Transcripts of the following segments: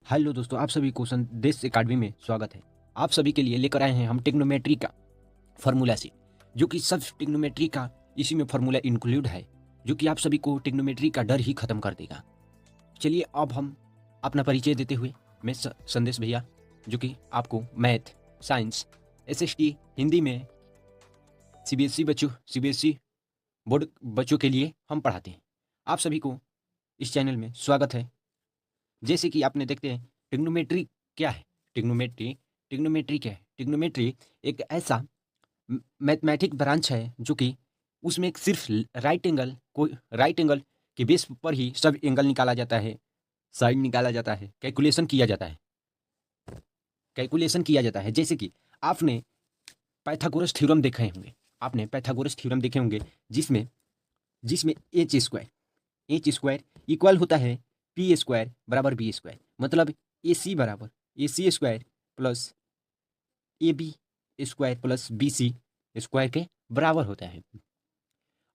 Hello दोस्तों, आप सभी को संदेश अकादमी में स्वागत है। आप सभी के लिए लेकर आए हैं हम टिग्नोमेट्री का फार्मूला शीट, जो कि सब टिग्नोमेट्री का इसी में फार्मूला इंक्लूड है, जो कि आप सभी को टिग्नोमेट्री का डर ही खत्म कर देगा। चलिए अब हम अपना परिचय देते हुए, मैं संदेश भैया, जो कि आपको मैथ, साइंस, एसएसटी, हिंदी में सीबीएसई बोर्ड बच्चों के लिए हम पढ़ाते हैं। आप सभी को इस चैनल में स्वागत है। जैसे कि आपने देखते हैं टिग्नोमेट्री क्या है। टिग्नोमेट्री क्या है? टिग्नोमेट्री एक ऐसा मैथमेटिक ब्रांच है जो कि उसमें सिर्फ राइट एंगल के बेस पर ही सब एंगल निकाला जाता है, साइड निकाला जाता है, कैलकुलेशन किया जाता है। जैसे कि आपने पाइथागोरस थ्योरम देखे होंगे, जिसमें जिसमें एच स्क्वायर इक्वल होता है पी स्क्वायर बराबर बी स्क्वायर, मतलब A C square plus A B square plus B C square के बराबर होता है।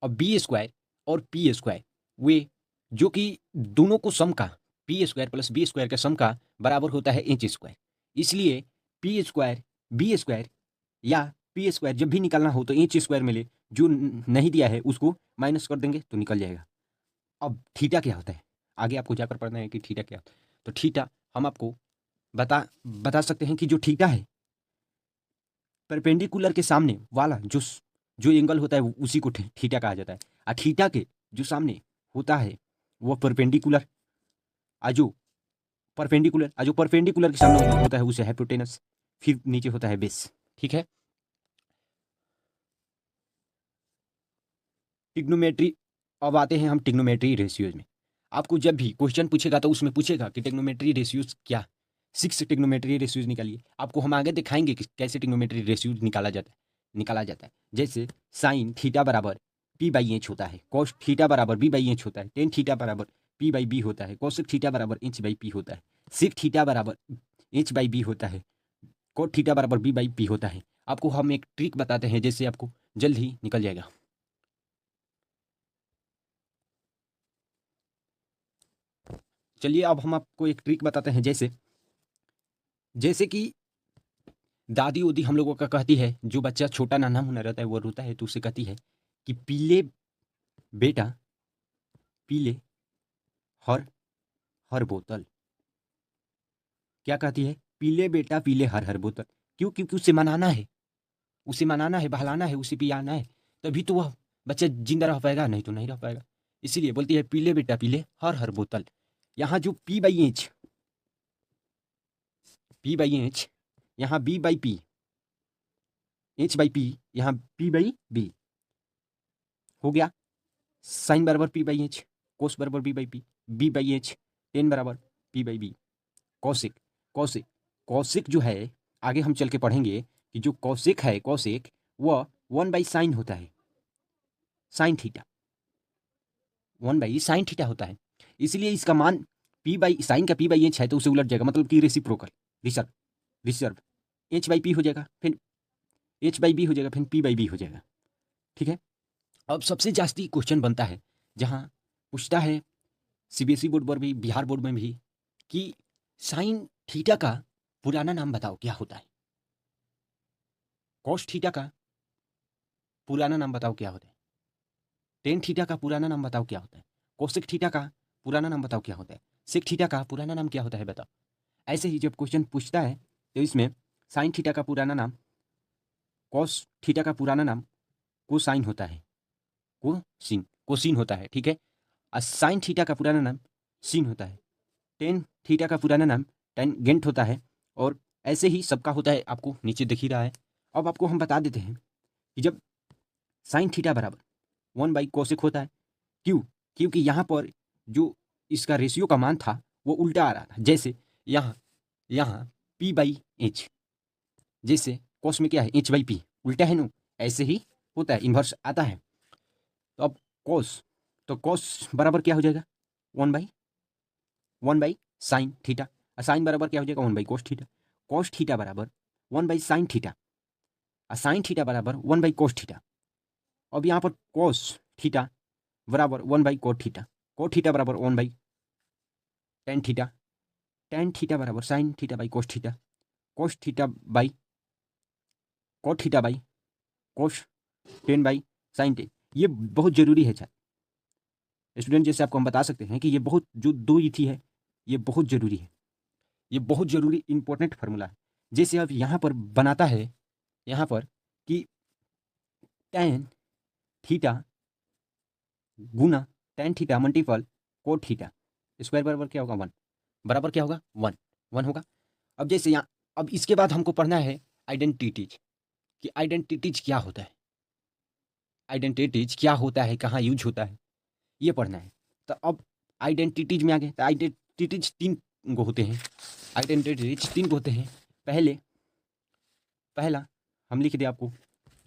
और बी स्क्वायर और पी स्क्वायर वे जो कि दोनों को सम का, P square plus B square का सम का बराबर होता है एच स्क्वायर। इसलिए पी स्क्वायर बी स्क्वायर या पी स्क्वायर जब भी निकालना हो तो एच स्क्वायर में ले, जो नहीं दिया है उसको माइनस कर देंगे तो निकल जाएगा। अब थीटा क्या होता है, आगे आपको जाकर पढ़ना है कि थीटा क्या होता है। तो थीटा हम आपको बता सकते हैं कि जो थीटा है, परपेंडिकुलर के सामने वाला जो एंगल होता है उसी को थीटा कहा जाता है। और थीटा के जो सामने होता है वो परपेंडिकुलर, जो परपेंडिकुलर के सामने होता है उसे हाइपोटेनस, फिर नीचे होता है बेस। ठीक है। टिग्नोमेट्री, अब आते हैं हम टिग्नोमेट्री रेशियोज में। आपको जब भी क्वेश्चन पूछेगा तो उसमें पूछेगा कि टिग्नोमेट्री रेशियोज क्या, 6 टिग्नोमेट्री रेशियोज निकालिए। आपको हम आगे दिखाएंगे कि कैसे टिग्नोमेट्री रेशियोज निकाला जाता है। जैसे साइन थीटा बराबर पी बाई एच होता है, कॉस थीटा बराबर बी बाई एच होता है, टेन थीटा बराबर पी बाई बी होता है, कॉसेक थीटा बराबर एच बाई पी होता है, सेक थीटा बराबर एच बाई बी होता है, कोट थीटा बराबर बी बाई पी होता है। आपको हम एक ट्रिक बताते हैं जैसे आपको जल्द ही निकल जाएगा। चलिए अब हम आपको एक ट्रिक बताते हैं। जैसे कि दादी उदी हम लोगों का कहती है, जो बच्चा छोटा नाना मुन्ना रहता है वो रोता है तो उसे कहती है कि पीले बेटा पीले हर हर बोतल। क्या कहती है? पीले बेटा पीले हर हर बोतल। क्यों? क्योंकि उसे मनाना है, बहलाना है, उसे पियाना है, तभी तो वह बच्चा जिंदा रह पाएगा, नहीं तो नहीं रह पाएगा। इसीलिए बोलती है पीले बेटा पीले हर हर बोतल। यहाँ जो पी बाई एच, यहाँ B by P, H by P, यहाँ पी बाई बी हो गया। साइन बराबर पी बाई एच, कोस बराबर B by P, B by H, tan बराबर P by B. Kaushik Kaushik Kaushik जो है, आगे हम चल के पढ़ेंगे कि जो कौशिक वह 1/sin होता है, साइन थीटा, 1/sin थीटा होता है। इसलिए इसका मान पी बाई साइन का पी बाई एच है तो उसे उलट जाएगा, मतलब कि reciprocal, reverse reverse H by P हो जाएगा, फिर एच बाई बी हो जाएगा, फिर पी बाई बी हो जाएगा। ठीक है। अब सबसे जास्ती क्वेश्चन बनता है जहाँ पूछता है सीबीएसई बोर्ड पर भी, बिहार बोर्ड में भी, कि साइन थीटा का पुराना नाम बताओ क्या होता है, कॉस थीटा का पुराना नाम बताओ क्या होता है, टेन थीटा का पुराना नाम बताओ क्या होता है, कोसेक थीटा का पुराना नाम बताओ क्या होता है, सेक थीटा का पुराना नाम क्या होता है बताओ। ऐसे ही जब क्वेश्चन पूछता है तो इसमें साइन थीटा का पुराना नाम, कॉस थीटा का पुराना नाम कोसाइन होता है, कोसीन होता है। ठीक है। और साइन थीटा का पुराना नाम सीन होता है, टेन थीटा का पुराना नाम टेंजेंट होता है, और ऐसे ही सबका होता है, आपको नीचे दिख ही रहा है। अब आपको हम बता देते हैं कि जब साइन थीटा बराबर 1/कोसेक होता है, क्यों? क्योंकि यहाँ पर जो इसका रेशियो का मान था वो उल्टा आ रहा था। जैसे यहाँ यहाँ पी बाई एच, जैसे कॉस में क्या है, एच बाई पी, उल्टा है ना, ऐसे ही होता है, इन्वर्स आता है। तो अब कॉस तो कॉस बराबर क्या हो जाएगा, one by sine theta. Sine बराबर क्या हो जाएगा, 1/कोस थीटा। कॉस थीटा बराबर 1/साइन थीटा, और साइन थीटा बराबर 1/कोस थीटा। अब यहाँ पर कॉस थीटा बराबर 1/कोट थीटा, कोट थीटा बराबर 1/टेन थीटा, टेन थीटा बराबर sign theta by cos theta, cos theta by cot theta by cos ten by sine ten. ये बहुत जरूरी है छात्र स्टूडेंट, जैसे आपको हम बता सकते हैं कि ये बहुत जो दो ई थी है ये बहुत जरूरी है, ये बहुत जरूरी इंपॉर्टेंट फार्मूला है। जैसे अब यहाँ पर बनाता है यहाँ पर कि टेन थीटा गुना tan theta multiple cot theta square बराबर क्या होगा 1, बराबर क्या होगा 1, 1 होगा। अब जैसे यहाँ अब इसके बाद हमको पढ़ना है आइडेंटिटीज कि आइडेंटिटीज क्या होता है, आइडेंटिटीज क्या होता है, कहाँ यूज होता है, ये पढ़ना है। तो अब आइडेंटिटीज में आ गए। तो आइडेंटिटीज 3 गो होते हैं, आइडेंटिटीज 3 गो होते हैं। पहला हम लिख दिया आपको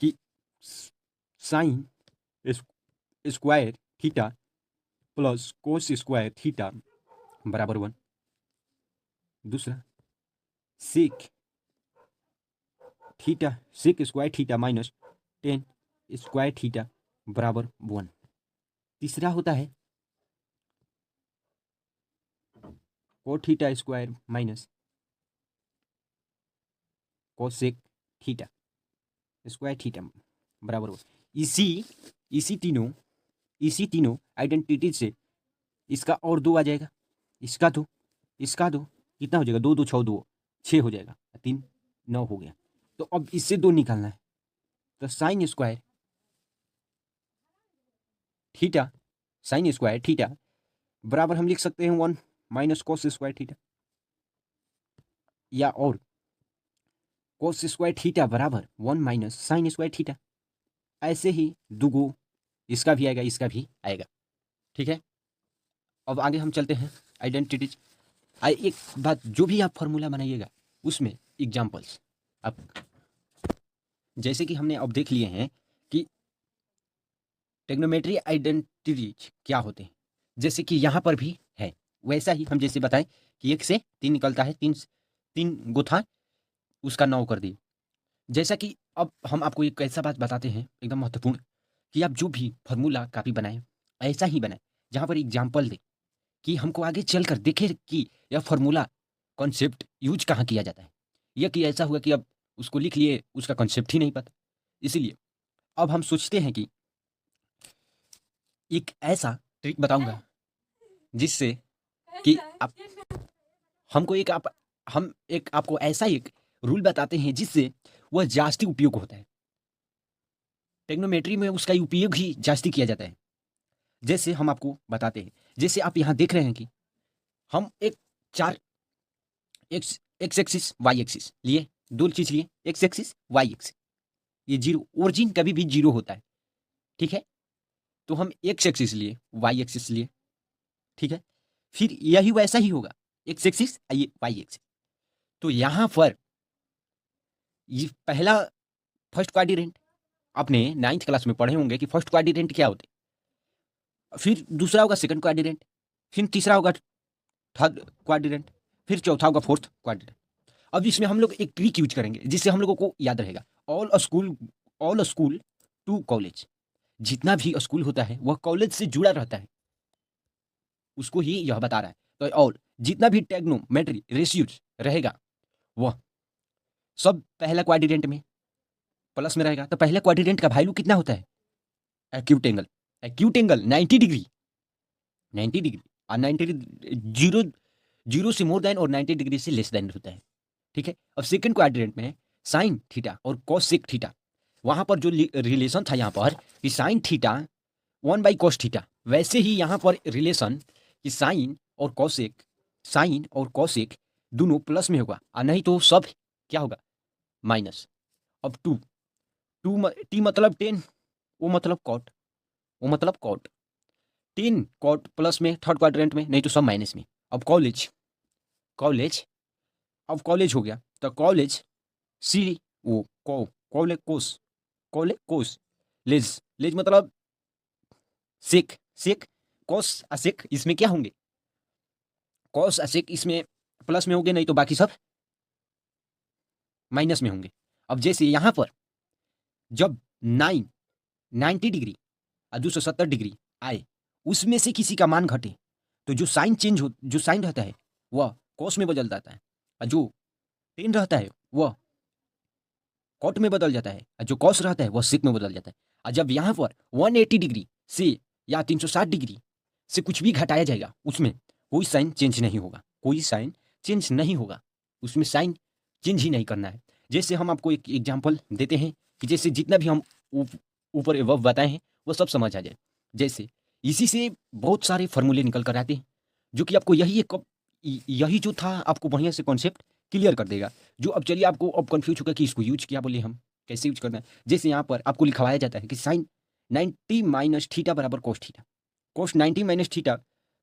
कि sine square theta plus cos square theta बराबर 1। दूसरा sec theta sec square theta minus tan square theta बराबर 1। तीसरा होता है cot theta square minus cosec theta square theta बराबर 1। इसी तीनों आइडेंटिटी से इसका और 2 आ जाएगा, इसका दो कितना हो जाएगा 2 2 6 2 6 हो जाएगा, 3 9 हो गया। तो अब इससे 2 निकालना है। तो साइन स्क्वायर थीटा बराबर हम लिख सकते हैं 1 माइनस कोस स्क्वायर थीटा, या और कोस स्क्वायर थीटा बराबर 1 माइनस साइन स्क्वायर थीटा। ऐसे ही दुगो इसका भी आएगा, इसका भी आएगा। ठीक है, अब आगे हम चलते हैं आइडेंटिटीज। एक बात, जो भी आप फॉर्मूला बनाइएगा उसमें एग्जाम्पल्स आप जैसे कि हमने अब देख लिए हैं कि टेक्नोमेट्री आइडेंटिटीज क्या होते हैं, जैसे कि यहाँ पर भी है वैसा ही हम जैसे बताएं कि 1 से 3 निकलता है, 3 गो था उसका 9 कर दिए। जैसा कि अब हम आपको एक ऐसा बात बताते हैं एकदम महत्वपूर्ण कि आप जो भी फॉर्मूला कापी बनाएं ऐसा ही बनाएं जहाँ पर एग्जाम्पल दे कि हमको आगे चलकर देखे कि यह फॉर्मूला कॉन्सेप्ट यूज कहाँ किया जाता है। यह कि ऐसा हुआ कि अब उसको लिख लिए उसका कॉन्सेप्ट ही नहीं पता। इसीलिए अब हम सोचते हैं कि एक ऐसा ट्रिक बताऊंगा जिससे कि आप हमको हम एक आपको ऐसा एक रूल बताते हैं जिससे वह जास्ती उपयोग होता है। टेक्नोमेट्री में उसका उपयोग ही जास्ती किया जाता है। जैसे हम आपको बताते हैं, जैसे आप यहाँ देख रहे हैं कि हम एक 4 एक्स एक्सिस वाई एक्सिस लिए, 2 चीज लिए, एक्स एक्सिस वाई एक्सिस। ये जीरो ओरिजिन कभी भी जीरो होता है। ठीक है, तो हम एक्स एक्सिस लिए, वाई एक्सिस लिए। ठीक है, फिर यही वैसा ही होगा, एक्स एक्सिस ये वाई एक्सिस। तो यहाँ पर ये पहला फर्स्ट क्वाड्रेंट आपने 9th क्लास में पढ़े होंगे कि फर्स्ट क्वाड्रेंट क्या होते, फिर दूसरा होगा सेकंड क्वाड्रेंट, फिर तीसरा होगा थर्ड क्वाड्रेंट, फिर चौथा होगा फोर्थ क्वाड्रेंट। अब इसमें हम लोग एक ट्रिक यूज करेंगे जिससे हम लोगों को याद रहेगा। ऑल स्कूल टू कॉलेज, जितना भी स्कूल होता है वह कॉलेज से जुड़ा रहता है, उसको ही यह बता रहा है। तो ऑल जितना भी टेक्नोमेट्री रेशियोज रहेगा वह सब पहला क्वाड्रेंट में प्लस में रहेगा। तो पहले क्वाड्रेंट का वैल्यू कितना होता है, एक्यूट एंगल 90 डिग्री, 90 डिग्री और 90 जीरो जीरो से मोर देन और 90 डिग्री से लेस देन होता है। ठीक है, अब सेकंड क्वाड्रेंट में साइन थीटा और कोसेक थीटा, वहां पर जो रिलेशन था यहाँ पर कि साइन थीटा 1/cos थीटा, वैसे ही यहाँ पर रिलेशन कि साइन और कोसेक दोनों प्लस में होगा और नहीं तो सब क्या होगा माइनस। अब टी मतलब 10, वो मतलब कॉट 10 कॉट प्लस में थर्ड क्वाड्रेंट में, नहीं तो सब माइनस में। अब कॉलेज अब कॉलेज हो गया, तो कॉलेज सी ओ कोस लेज मतलब सेक कॉस असेक, इसमें क्या होंगे कॉस असेक, इसमें प्लस में होंगे नहीं तो बाकी सब माइनस में होंगे। अब जैसे यहां पर जब 90 डिग्री और 270 डिग्री आए, उसमें से किसी का मान घटे तो जो साइन रहता है वह कॉस में बदल जाता है, और जो टेन रहता है वह कॉट में बदल जाता है, और जो कॉस रहता है वह सिक में बदल जाता है। और जब यहाँ पर 180 डिग्री से या 360 डिग्री से कुछ भी घटाया जाएगा, उसमें कोई साइन चेंज नहीं होगा, कोई साइन चेंज नहीं होगा, उसमें साइन चेंज ही नहीं करना है। जैसे हम आपको एक एग्जाम्पल देते हैं कि जैसे जितना भी हम ऊपर एबव बताए हैं वो सब समझ आ जाए। जैसे इसी से बहुत सारे फॉर्मूले निकल कर आते हैं, जो कि आपको यही जो था आपको बढ़िया से कॉन्सेप्ट क्लियर कर देगा। जो अब चलिए आपको अब कन्फ्यूज होगा कि इसको यूज क्या बोले हम, कैसे यूज करना है। जैसे यहाँ पर आपको लिखवाया जाता है कि साइन 90 माइनस थीटा बराबर कोस थीटा, कोस 90 माइनस थीटा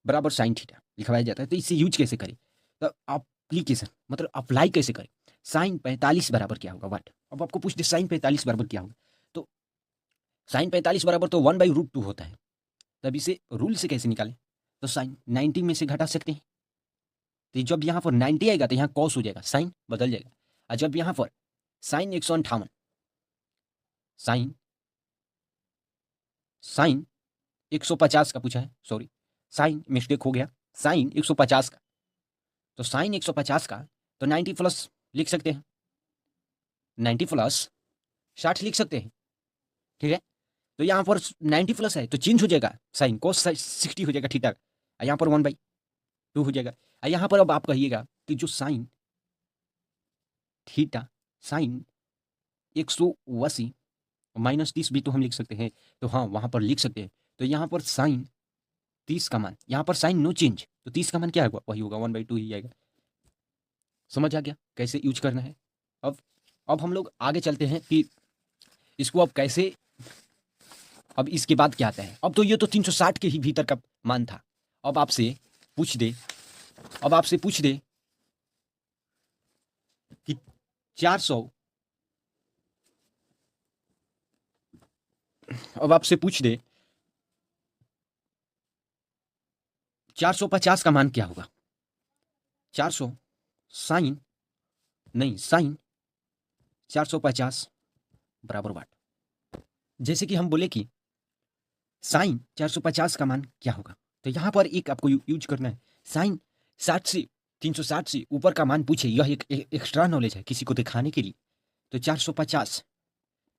बराबर साइन थीटा लिखवाया जाता है। तो इससे यूज कैसे करें, तो एप्लीकेशन मतलब अप्लाई कैसे करें। साइन 45 बराबर क्या होगा, वाट। अब आपको पूछ दे साइन 45 बराबर क्या होगा, तो साइन 45 बराबर तो 1/√2 होता है। तब इसे रूल से कैसे निकालें, तो साइन 90 में से घटा सकते हैं। तो जब यहाँ पर 90 आएगा तो यहाँ कॉस हो जाएगा, साइन बदल जाएगा। और जब यहाँ पर साइन 158, साइन साइन 150 का पूछा है, सॉरी साइन मिस्टेक हो गया, साइन 150 का, तो साइन 150 का तो 90 प्लस लिख सकते हैं, 90 प्लस 60 लिख सकते हैं, ठीक है। तो यहाँ पर 90 प्लस है तो चेंज हो जाएगा, साइन कोस 60 हो जाएगा थीटा, यहाँ पर 1/2 हो जाएगा। यहाँ पर अब आप कहिएगा कि जो साइन थीटा साइन 180 -30 भी तो हम लिख सकते हैं, तो हाँ वहाँ पर लिख सकते हैं। तो यहाँ पर साइन 30 का मान, यहाँ पर साइन नो चेंज, तो 30 का मान क्या होगा, वही होगा 1/2 ही आएगा। समझ आ गया कैसे यूज करना है। अब हम लोग आगे चलते हैं कि इसको अब कैसे, अब इसके बाद क्या आता है। अब तो ये तो 360 के ही भीतर का मान था। अब आपसे पूछ दे कि 400, अब आपसे पूछ दे 450 का मान क्या होगा। 400 साइन 450 बराबर वाट। जैसे कि हम बोले कि साइन 450 का मान क्या होगा, तो यहाँ पर एक आपको यूज करना है। साइन 360 से ऊपर का मान पूछे, यह एक एक्स्ट्रा नॉलेज है किसी को दिखाने के लिए। तो 450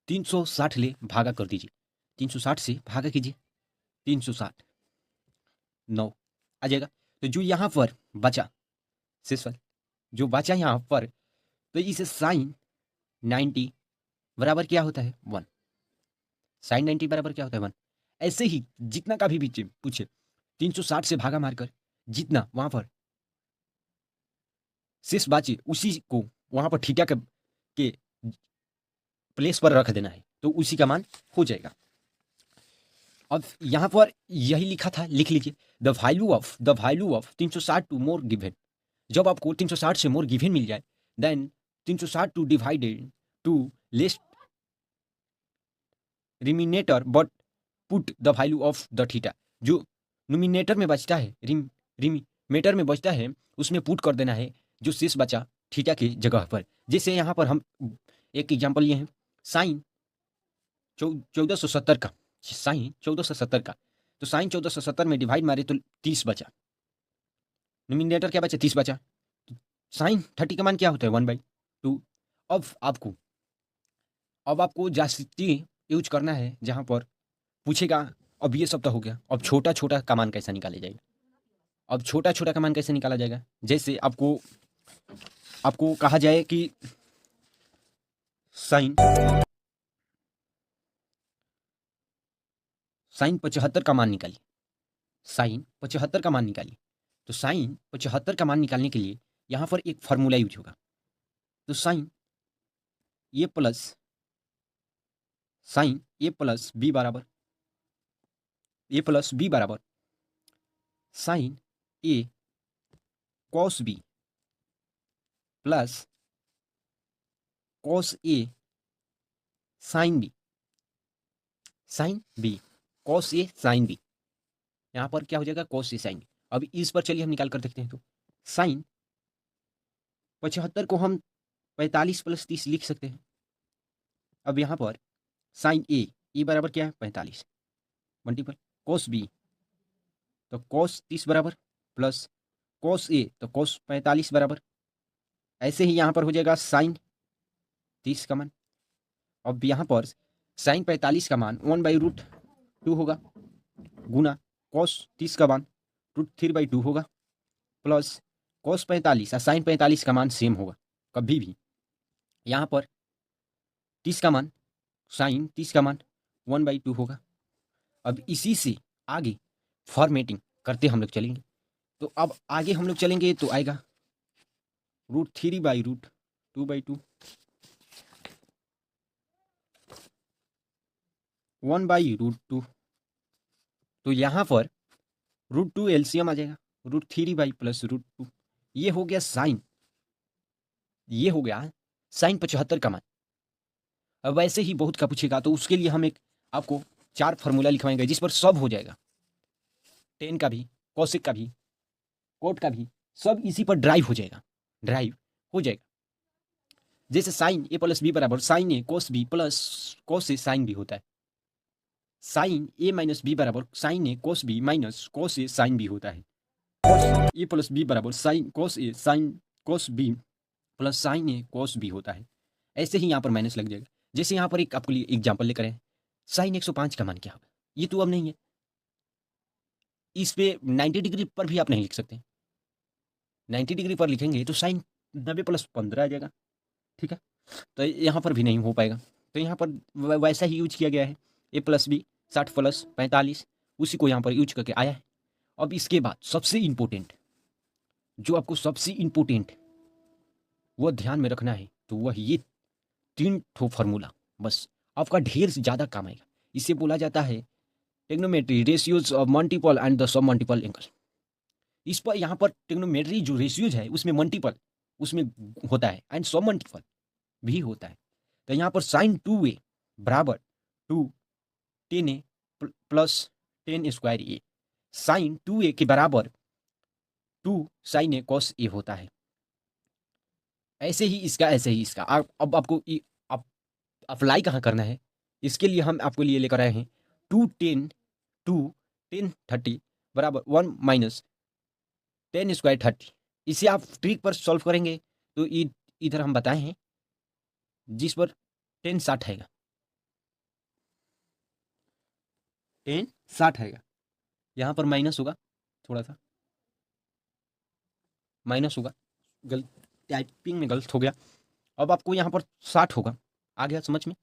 360 ले भागा कर दीजिए, 360 से भागा कीजिए, 360 9 आ जाएगा। तो जो यहाँ पर बचा शेषफल जो बचा यहाँ पर, तो इसे साइन 90 बराबर क्या होता है 1, साइन 90 बराबर क्या होता है 1। ऐसे ही जितना का भी पूछे 360 से भागा मारकर जितना वहां पर शेष बाचे उसी को वहां पर थीटा के प्लेस पर रख देना है, तो उसी का मान हो जाएगा। अब यहां पर यही लिखा था, लिख लीजिए the value of 360 to more given. जब आपको 360 से मोर गिवन मिल जाए, then 360 to divided to less रिमिनेटर but put the value of the theta. जो नोमिनेटर में बचता है, रिमीटर में बचता है, उसमें पुट कर देना है जो शेष बचा थीटा की जगह पर। जैसे यहाँ पर हम एक एग्जांपल लिए हैं, साइन 1470 का, साइन 1470 का, तो साइन 1470 में डिवाइड मारे तो 30 बचा, नोमिनेटर क्या बचा 30 बचा। साइन 30 का मान क्या होता है 1/2। अब आपको जास्ती यूज करना है जहाँ पर पूछेगा। अब ये सब तो हो गया, अब छोटा छोटा का मान कैसा निकाला जाएगा। अब छोटा छोटा का मान कैसे निकाला जाएगा, जैसे आपको कहा जाए कि साइन 75 का मान निकालिए, साइन 75 का मान निकालिए। तो साइन 75 का मान निकालने के लिए यहाँ पर एक फार्मूला यूज होगा। तो साइन ए प्लस बी बराबर sine A cos B plus cos A sine B, cos A sine B. यहाँ पर क्या हो जाएगा कॉस ए साइन बी। अब इस पर चलिए हम निकाल कर देखते हैं। तो साइन 75 को हम 45 + 30 लिख सकते हैं। अब यहाँ पर साइन ए बराबर क्या है 45 मल्टीपल कॉस बी, तो कॉस 30 बराबर प्लस कॉस ए, तो कॉस 45 बराबर, ऐसे ही यहाँ पर हो जाएगा साइन 30 का मान। अब यहाँ पर साइन 45 का मान 1/√2 होगा, गुना कॉस 30 का मान √3/2 होगा, प्लस कॉस 45 और साइन 45 का मान सेम होगा कभी भी। यहाँ पर 30 का मान, साइन 30 का मान 1/2 होगा। अब इसी से आगे फॉर्मेटिंग करते हम लोग चलेंगे। तो अब आगे हम लोग चलेंगे तो आएगा √3/√2/2 1/√2। तो यहाँ पर √2 एलसीएम आ जाएगा, √3 प्लस √2। ये हो गया साइन, ये हो गया साइन 75 का मान। अब वैसे ही बहुत का पूछेगा तो उसके लिए हम एक आपको 4 फार्मूला लिखवाएंगे जिस पर सब हो जाएगा, टेन का भी, कॉसिक का भी, कोट का भी, सब इसी पर ड्राइव हो जाएगा, ड्राइव हो जाएगा। जैसे साइन ए प्लस बी बराबर sine A cos B plus cos A sine B होता है, साइन ए माइनस बी बराबर sine A cos B minus cos A sine B होता है, कोस ए प्लस बी बराबर sine cos A sine cos B plus sine A cos B होता है। ऐसे ही यहाँ पर माइनस लग जाएगा। जैसे यहाँ पर एक आपके लिए एग्जाम्पल लेकर आए, साइन 105 का मान क्या होगा, ये तो अब नहीं है, इस पे 90 डिग्री पर भी आप नहीं लिख सकते। 90 डिग्री पर लिखेंगे तो साइन 90 + 15 आ जाएगा, ठीक है। तो यहाँ पर भी नहीं हो पाएगा, तो यहाँ पर वैसा ही यूज किया गया है, ए प्लस बी 60 + 45, उसी को यहाँ पर यूज करके आया है। अब इसके बाद सबसे इम्पोर्टेंट, जो आपको सबसे इम्पोर्टेंट वो ध्यान में रखना है, तो वह ये 3 ठो फार्मूला, बस आपका ढेर से ज़्यादा काम आएगा। इसे बोला जाता है टेक्नोमेट्री ratios of multiple and the sub multiple angle. इस पर यहाँ पर टेक्नोमेट्री जो रेशियोज है उसमें मल्टीपल उसमें होता है एंड सब मल्टीपल भी होता है। तो यहाँ पर साइन 2a बराबर 2 10a plus 10² a, sign 2a के बराबर 2 साइन a cos a होता है। ऐसे ही इसका, ऐसे ही इसका। अब आपको अप्लाई कहाँ करना है, इसके लिए हम आपको लिए लेकर आए हैं 2 10 30 बराबर 1 माइनस 10² 30। इसे आप ट्रिक पर सॉल्व करेंगे तो इधर हम बताए हैं जिस पर 10 60 आएगा, 10 60 आएगा। यहाँ पर माइनस होगा, थोड़ा सा माइनस होगा, गलत टाइपिंग में गलत हो गया। अब आपको यहाँ पर 60 होगा, आ गया समझ में।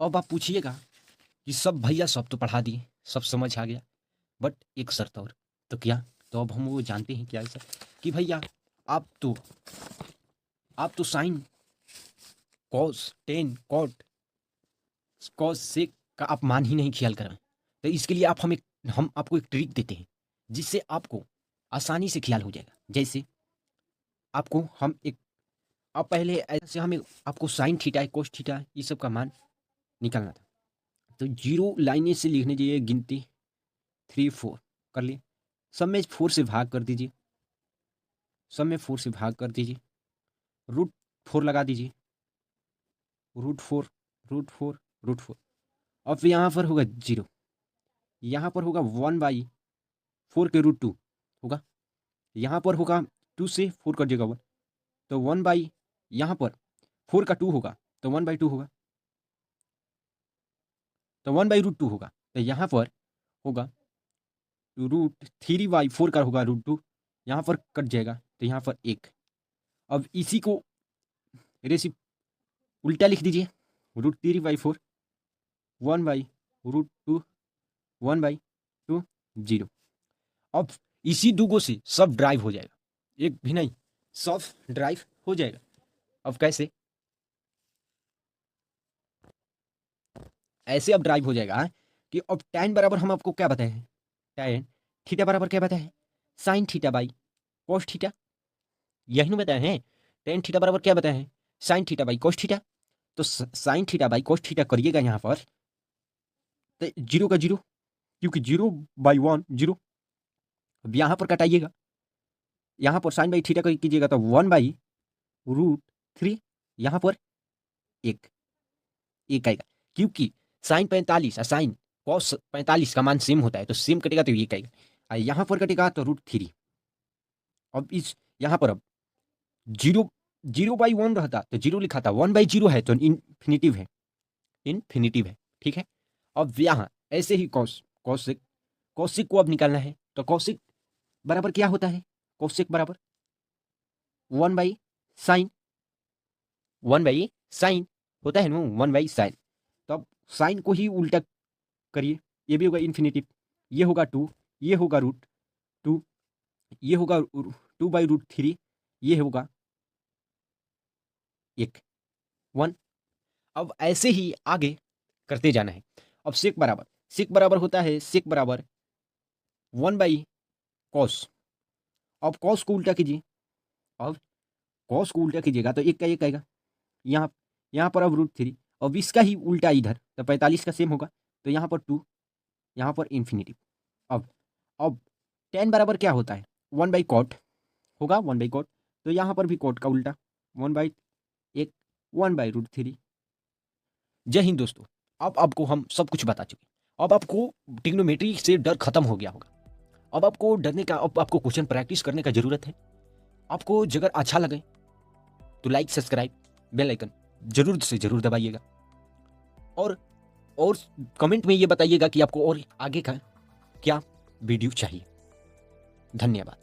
अब आप पूछिएगा कि सब भैया सब तो पढ़ा दिए, सब समझ आ गया, बट एक शर्त और, तो क्या, तो अब हम वो जानते हैं क्या है सर, कि भैया आप तो sine cos 10 cot cos sec का आप मान ही नहीं ख्याल करें। तो इसके लिए हम आपको एक ट्रिक देते हैं जिससे आपको आसानी से ख्याल हो जाएगा। जैसे आपको हम एक, अब पहले ऐसे हमें आपको साइन थीटा कोस थीटा ये सब का मान निकालना था, तो 0 लाइनें से लिखने चाहिए, गिनती 3 4 कर लिए, सब में 4 से भाग कर दीजिए, सब में 4 से भाग कर दीजिए, √4 लगा दीजिए, √4 √4 √4। अब यहाँ पर होगा 0, यहाँ पर होगा 1/4 के √2 होगा, यहाँ पर होगा 2 से 4 कर देगा 1, तो 1 बाई, यहाँ पर 4 का 2 होगा तो 1/2 होगा, तो 1/√2 होगा। तो यहाँ पर होगा √3/4 का होगा √2, यहाँ पर कट जाएगा तो यहाँ पर 1। अब इसी को रेसिप उल्टा लिख दीजिए, √3/4 1/√2 1/2 0। अब इसी दूगो से सब ड्राइव हो जाएगा, एक भी नहीं, सब ड्राइव हो जाएगा। अब कैसे, ऐसे अब ड्राइव हो जाएगा कि अब tan बराबर हम आपको क्या बताए हैं, tan थीटा बराबर क्या बताए हैं, sine theta by cos theta, यही ना बताए हैं। tan थीटा बराबर क्या बताए हैं, sine theta by cos theta. तो sine theta by cos theta करिएगा यहाँ पर, तो 0 का 0, क्योंकि 0/1 0। अब यहाँ पर कटाइएगा, यहाँ पर साइन बाई थीटा कीजिएगा तो 1/√3, यहाँ पर 1 आएगा, क्योंकि साइन 45 और साइन कॉस 45 का मान सेम होता है, तो सेम कटेगा तो ये आएगा, और यहाँ पर कटेगा तो √3, अब इस यहाँ पर अब 0/1 रहता तो 0 लिखा था, 1/0 है तो इन्फिनिटिव है, इन्फिनिटिव है, ठीक है। अब यहाँ ऐसे ही कौशिक कौशिक को अब निकालना है, तो कौशिक बराबर क्या होता है, कौशिक बराबर 1/sin, 1/sin होता है ना, 1/sin। तो अब साइन को ही उल्टा करिए, ये भी होगा इन्फिनिटिव, ये होगा 2, ये होगा √2, ये होगा 2/√3, ये होगा 1। अब ऐसे ही आगे करते जाना है। अब सेक बराबर होता है, सेक बराबर 1/cos। अब कॉस को उल्टा कीजिए, अब कॉस को उल्टा कीजिएगा तो एक का एक आएगा, यहाँ यहाँ पर अब √3, अब इसका ही उल्टा इधर, तो 45 का सेम होगा, तो यहाँ पर 2, यहाँ पर इन्फिनिटिव। अब tan बराबर क्या होता है, 1/cot होगा, 1/cot, तो यहाँ पर भी cot का उल्टा 1/√3। जय हिंद दोस्तों, अब आपको हम सब कुछ बता चुके, अब आपको ट्रिग्नोमेट्री से डर खत्म हो गया होगा। अब आपको डरने का, अब आपको क्वेश्चन प्रैक्टिस करने का जरूरत है। आपको अगर अच्छा लगे तो लाइक, सब्सक्राइब, बेल आइकन जरूर से जरूर दबाइएगा, और कमेंट में ये बताइएगा कि आपको और आगे का क्या वीडियो चाहिए। धन्यवाद।